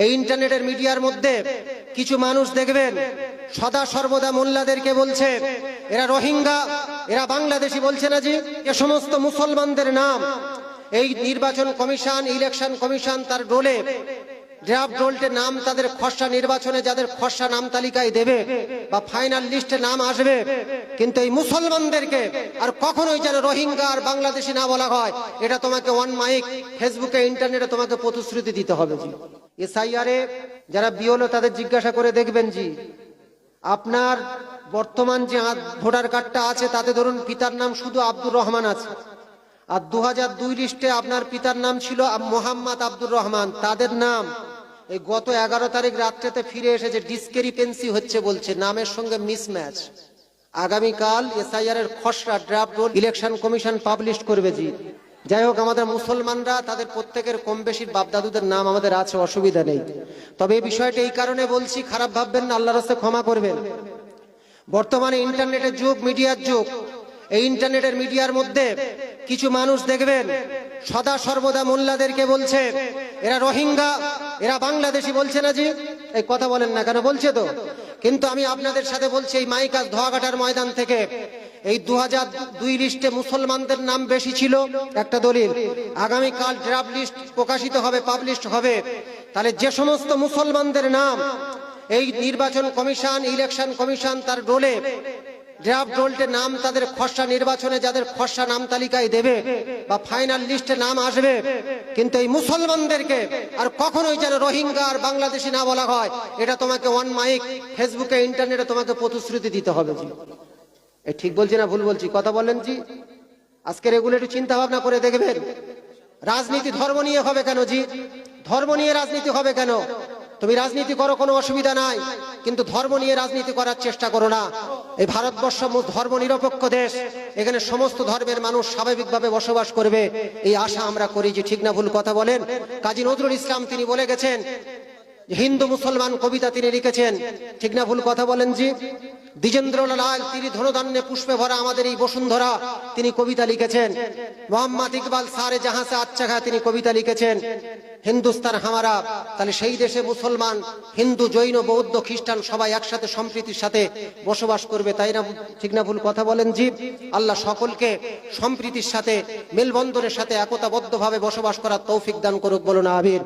এই ইন্টারনেটের মিডিয়ার মধ্যে কিছু মানুষ দেখবেন সদা সর্বদা মোল্লাদেরকে বলছে এরা রোহিঙ্গা, এরা বাংলাদেশি বলছে না জি। এ সমস্ত মুসলমানদের নাম এই নির্বাচন কমিশন, ইলেকশন কমিশন তার রোলে ড্রাফট রোলটে নাম তাদের খসড়া নির্বাচনে যাদের খসড়া নাম তালিকায় দেবে বা ফাইনাল লিস্টে নাম আসবে, কিন্তু এই মুসলমানদেরকে আর কখনোই যেন রোহিঙ্গা আর বাংলাদেশি না বলা হয়, এটা তোমাকে অন মাইক ফেসবুকে ইন্টারনেটে তোমাকে প্রতিশ্রুতি দিতে হবে জি। এসআইআরে যারা বিওলো তাদের জিজ্ঞাসা করে দেখবেন জি, আপনার বর্তমান যে ভোটার কার্ডটা আছে তাতে ধরুন পিতার নাম শুধু আব্দুর রহমান আছে, আর 2002 লিস্টে আপনার পিতার নাম ছিল মোহাম্মদ আব্দুর রহমান, তাদের নাম এই গত 11 তারিখ রাত্রেতে ফিরে এসেছে, ডিসক্রিপেন্সি হচ্ছে বলছে, নামের সঙ্গে মিসম্যাচ। আগামীকাল এসআইআর এর খসড়া draft roll election commission publish করবে জি। যাই হোক, আমাদের মুসলমানরা তাদের প্রত্যেকের কম বেশির বাপদাদুদের নাম আমাদের আছে, অসুবিধা নেই। তবে এই বিষয়টা এই কারণে বলছি, খারাপ ভাববেন না, আল্লাহর রাস্তায় ক্ষমা করবেন। বর্তমানে ইন্টারনেটের যুগ, মিডিয়ার যুগ। এই ইন্টারনেটের মিডিয়ার মধ্যে কিছু মানুষ দেখবেন সদা সর্বদা মোল্লাদেরকে বলছে এরা রোহিঙ্গা, এরা বাংলাদেশি বলছে না জি। এই কথা বলেন না কেন, বলছে তো। কিন্তু আমি আপনাদের সাথে বলছি, এই মাইকাস ধোয়াঘাটার ময়দান থেকে এই 2002 লিস্টে মুসলমানদের নাম বেশি ছিল, একটা দলিল। আগামীকাল ড্রাফট লিস্ট প্রকাশিত হবে, পাবলিশ হবে, তাহলে যে সমস্ত মুসলমানদের নাম এই নির্বাচন কমিশন, ইলেকশন কমিশন তার রোলে ড্রাফট রোলটে নাম তাদের খসড়া নির্বাচনে যাদের খসড়া নাম তালিকায় দেবে বা ফাইনাল লিস্টে নাম আসবে, কিন্তু এই মুসলমানদেরকে আর কখনোই যেন রোহিঙ্গা আর বাংলাদেশি না বলা হয়, এটা তোমাকে অন মাইক ফেসবুকে ইন্টারনেটে তোমাকে প্রতিশ্রুতি দিতে হবে জি। এই ঠিক বলছি না ভুল বলছি, কথা বলেন জি। আজকের এগুলো একটু চিন্তা ভাবনা করে দেখবেন। রাজনীতি ধর্ম নিয়ে হবে কেন জি? ধর্ম নিয়ে রাজনীতি হবে কেন? তুমি রাজনীতি করো, কোনো অসুবিধা নাই, কিন্তু ধর্ম নিয়ে রাজনীতি করার চেষ্টা করো না। এই ভারতবর্ষ ধর্ম নিরপেক্ষ দেশ, এখানে সমস্ত ধর্মের মানুষ স্বাভাবিকভাবে বসবাস করবে, এই আশা আমরা করি যে। ঠিক না ভুল কথা বলেন? কাজী নজরুল ইসলাম তিনি বলে গেছেন, হিন্দু মুসলমান কবিতা তিনি লিখেছেন, ঠিক না ভুল কথা বলেন জি। দ্বিজেন্দ্রলাল তিনি ধনধান্যে পুষ্পে ভরা আমাদের এই বসুন্ধরা, তিনি কবিতা লিখেছেন। মোহাম্মদ ইকবাল সারে জাহাঁ সে আচ্ছা খা তিনি কবিতা লিখেছেন, হিন্দুস্তান হামারা। তাহলে সেই দেশে মুসলমান, হিন্দু, জৈন, বৌদ্ধ, খ্রিস্টান সবাই একসাথে সম্প্রীতির সাথে বসবাস করবে, তাই না? ঠিক না ভুল কথা বলেন জি। আল্লাহ সকলকে সম্প্রীতির সাথে, মেলবন্ধনের সাথে একতাবদ্ধভাবে বসবাস করার তৌফিক দান করুক, বলুন আমিন।